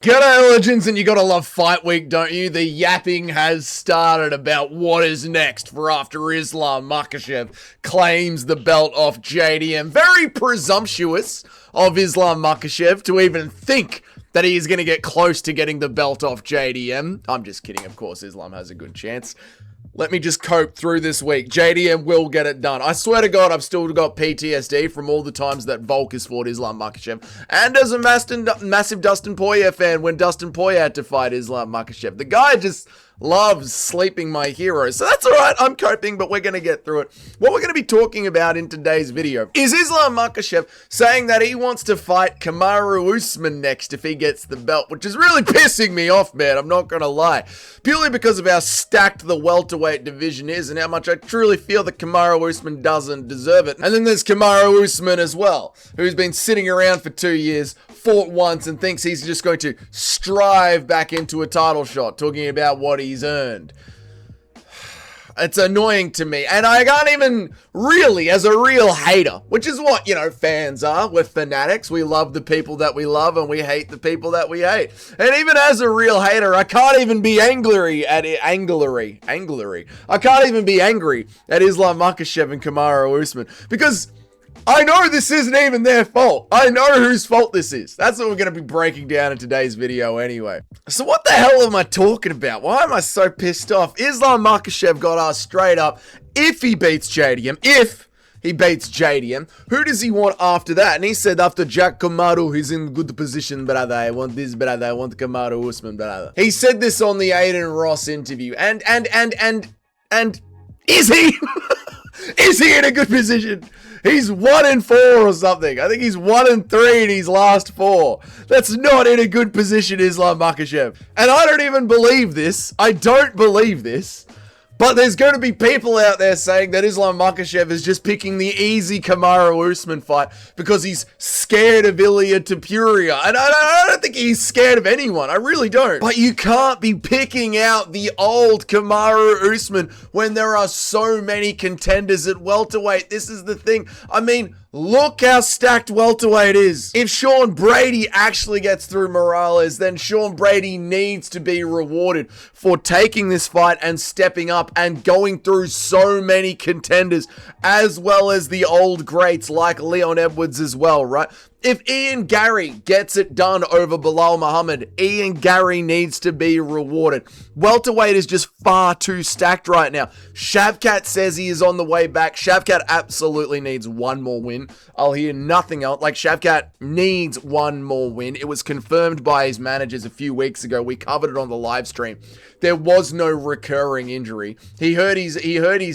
G'day legends, and you gotta love fight week, don't you? The yapping has started about what is next for after Islam Makhachev claims the belt off JDM. Very presumptuous of Islam Makhachev to even think that he is going to get close to getting the belt off JDM. I'm just kidding, of course, Islam has a good chance. Let me just cope through this week. JDM will get it done. I swear to God, I've still got PTSD from all the times that Volk has fought Islam Makhachev. And as a massive Dustin Poirier fan, when Dustin Poirier had to fight Islam Makhachev. The guy just loves sleeping my hero. So that's alright, I'm coping, but we're going to get through it. What we're going to be talking about in today's video is Islam Makhachev saying that he wants to fight Kamaru Usman next if he gets the belt, which is really pissing me off, man, I'm not going to lie. Purely because of how stacked the welterweight division is and how much I truly feel that Kamaru Usman doesn't deserve it. And then there's Kamaru Usman as well, who's been sitting around for 2 years, fought once, and thinks he's just going to strive back into a title shot, talking about what he's earned. It's annoying to me, and I can't even really, as a real hater, which is what, you know, fans are. We're fanatics. We love the people that we love, and we hate the people that we hate. And even as a real hater, I can't even be angry at it. I can't even be angry at Islam Makhachev and Kamaru Usman, because I know this isn't even their fault. I know whose fault this is. That's what we're going to be breaking down in today's video anyway. So what the hell am I talking about? Why am I so pissed off? Islam Makhachev got asked straight up, if he beats JDM, who does he want after that? And he said after Jack Kamaru, he's in good position, brother. I want this, brother. I want Kamaru Usman, brother. He said this on the Aiden Ross interview. And is he? Is he in a good position? He's 1-4 or something. I think he's 1-3 in his last 4. That's not in a good position, Islam Makhachev. And I don't even believe this. I don't believe this. But there's going to be people out there saying that Islam Makhachev is just picking the easy Kamaru Usman fight because he's scared of Ilia Topuria. And I don't think he's scared of anyone. I really don't. But you can't be picking out the old Kamaru Usman when there are so many contenders at welterweight. This is the thing. I mean, look how stacked welterweight is. If Sean Brady actually gets through Morales, then Sean Brady needs to be rewarded for taking this fight and stepping up and going through so many contenders, as well as the old greats like Leon Edwards as well, right? If Ian Gary gets it done over Bilal Muhammad, Ian Gary needs to be rewarded. Welterweight is just far too stacked right now. Shavkat says he is on the way back. Shavkat absolutely needs one more win. I'll hear nothing else. Like, Shavkat needs one more win. It was confirmed by his managers a few weeks ago. We covered it on the live stream. There was no recurring injury. He hurt his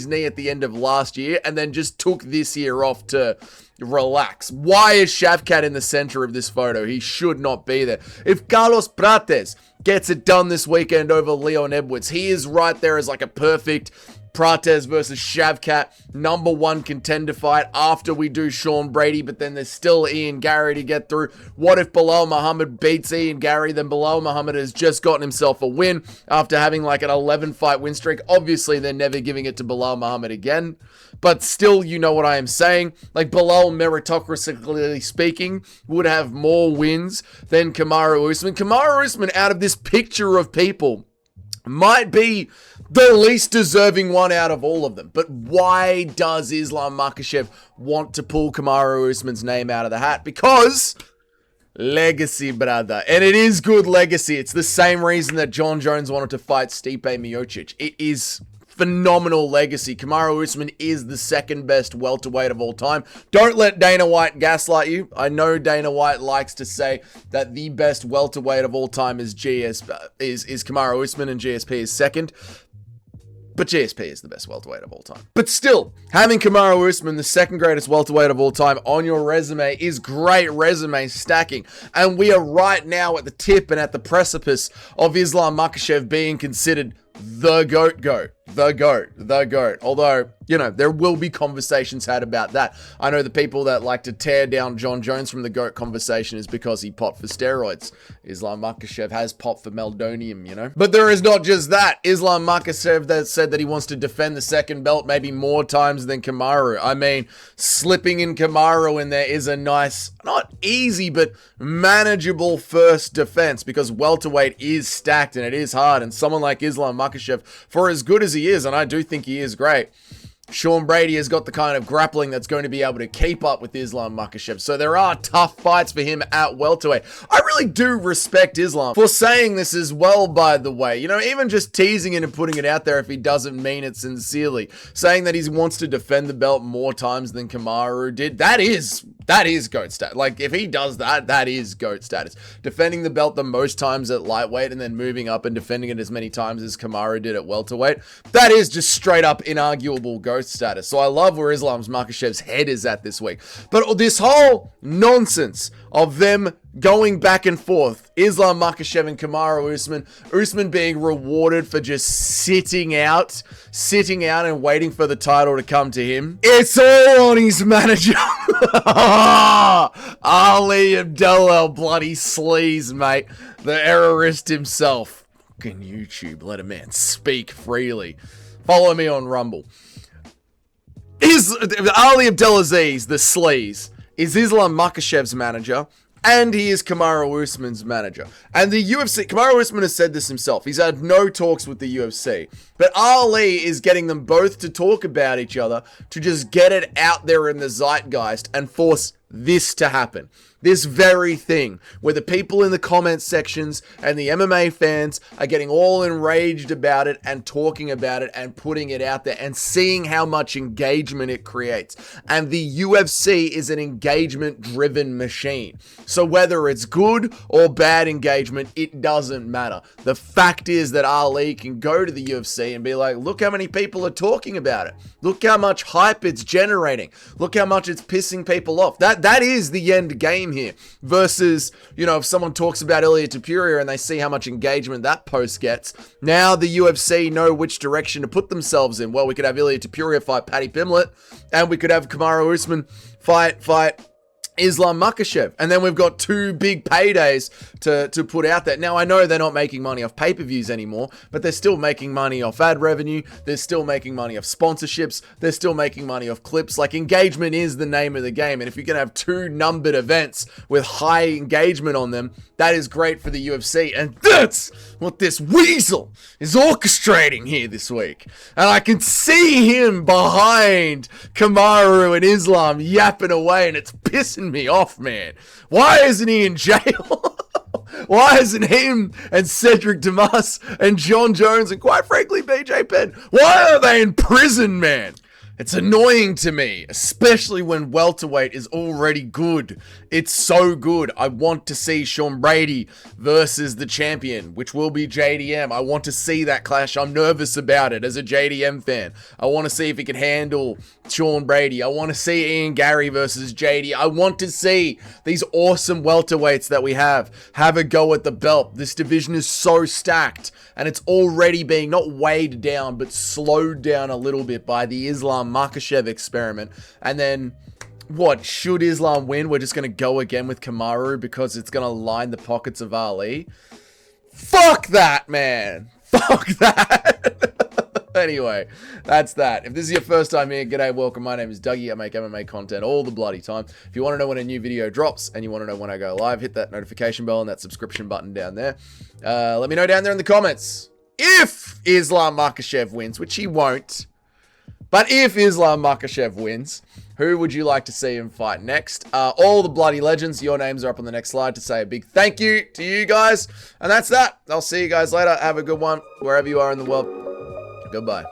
knee at the end of last year and then just took this year off to relax. Why is Shavkat in the center of this photo? He should not be there. If Carlos Prates gets it done this weekend over Leon Edwards, he is right there as like a perfect Prates versus Shavkat #1 contender fight after we do Sean Brady, but then there's still Ian Gary to get through. What if Bilal Muhammad beats Ian Gary? Then Bilal Muhammad has just gotten himself a win after having like an 11 fight win streak. Obviously, they're never giving it to Bilal Muhammad again, but still, you know what I am saying. Like, Bilal, meritocratically speaking, would have more wins than Kamaru Usman. Kamaru Usman, out of this picture of people, might be the least deserving one out of all of them. But why does Islam Makhachev want to pull Kamaru Usman's name out of the hat? Because legacy, brother. And it is good legacy. It's the same reason that John Jones wanted to fight Stipe Miocic. It is phenomenal legacy. Kamaru Usman is the second best welterweight of all time. Don't let Dana White gaslight you. I know Dana White likes to say that the best welterweight of all time is Kamaru Usman and GSP is second. But GSP is the best welterweight of all time. But still, having Kamaru Usman, the second greatest welterweight of all time, on your resume is great resume stacking. And we are right now at the tip and at the precipice of Islam Makhachev being considered the GOAT. The GOAT. The GOAT. Although, you know, there will be conversations had about that. I know the people that like to tear down John Jones from the GOAT conversation is because he popped for steroids. Islam Makhachev has popped for meldonium, you know? But there is not just that. Islam Makhachev that said that he wants to defend the second belt maybe more times than Kamaru. I mean, slipping in Kamaru in there is a nice, not easy, but manageable first defense, because welterweight is stacked and it is hard. And someone like Islam Makhachev, for as good as he is, and I do think he is great, Sean Brady has got the kind of grappling that's going to be able to keep up with Islam Makhachev. So there are tough fights for him at welterweight. I really do respect Islam for saying this as well, by the way. You know, even just teasing it and putting it out there if he doesn't mean it sincerely. Saying that he wants to defend the belt more times than Kamaru did. That is GOAT status. Like, if he does that, that is GOAT status. Defending the belt the most times at lightweight and then moving up and defending it as many times as Kamaru did at welterweight. That is just straight up inarguable GOAT status. So I love where Islam Makhachev's head is at this week. But this whole nonsense of them going back and forth, Islam Makhachev and Kamaru Usman being rewarded for just sitting out and waiting for the title to come to him. It's all on his manager. Ali Abdullah, bloody sleaze, mate. The errorist himself. Fucking YouTube, let a man speak freely. Follow me on Rumble. Ali Abdelaziz, the sleaze, is Islam Makhachev's manager, and he is Kamaru Usman's manager. And the UFC, Kamaru Usman has said this himself. He's had no talks with the UFC. But Ali is getting them both to talk about each other, to just get it out there in the zeitgeist and force this to happen. This very thing, where the people in the comment sections and the MMA fans are getting all enraged about it and talking about it and putting it out there and seeing how much engagement it creates. And the UFC is an engagement-driven machine. So whether it's good or bad engagement, it doesn't matter. The fact is that Ali can go to the UFC and be like, look how many people are talking about it. Look how much hype it's generating. Look how much it's pissing people off. That is the end game here. Versus, you know, if someone talks about Ilia Topuria and they see how much engagement that post gets, now the UFC know which direction to put themselves in. Well, we could have Ilia Topuria fight Paddy Pimblett, and we could have Kamaru Usman fight Islam Makhachev. And then we've got two big paydays to put out there. Now, I know they're not making money off pay-per-views anymore, but they're still making money off ad revenue. They're still making money off sponsorships. They're still making money off clips. Like, engagement is the name of the game. And if you can have two numbered events with high engagement on them, that is great for the UFC. And that's what this weasel is orchestrating here this week. And I can see him behind Kamaru and Islam yapping away, and it's pissing me off, man. Why isn't he in jail? Why isn't him and Cedric Damas and John Jones and, quite frankly, BJ Penn, why are they in prison, man? It's annoying to me, especially when welterweight is already good. It's so good. I want to see Sean Brady versus the champion, which will be JDM. I want to see that clash. I'm nervous about it as a JDM fan. I want to see if he can handle Sean Brady. I want to see Ian Gary versus JD. I want to see these awesome welterweights that we have a go at the belt. This division is so stacked, and it's already being not weighed down, but slowed down a little bit by the Islam Makhachev experiment. And then, what, should Islam win, we're just going to go again with Kamaru because it's going to line the pockets of Ali? Fuck that, man. Fuck that. Anyway, that's that. If this is your first time here, g'day, welcome. My name is Dougie. I make MMA content all the bloody time. If you want to know when a new video drops and you want to know when I go live, hit that notification bell and that subscription button down there. Let me know down there in the comments. If Islam Makhachev wins, which he won't, but if Islam Makhachev wins, who would you like to see him fight next? All the bloody legends, your names are up on the next slide to say a big thank you to you guys. And that's that. I'll see you guys later. Have a good one wherever you are in the world. Goodbye.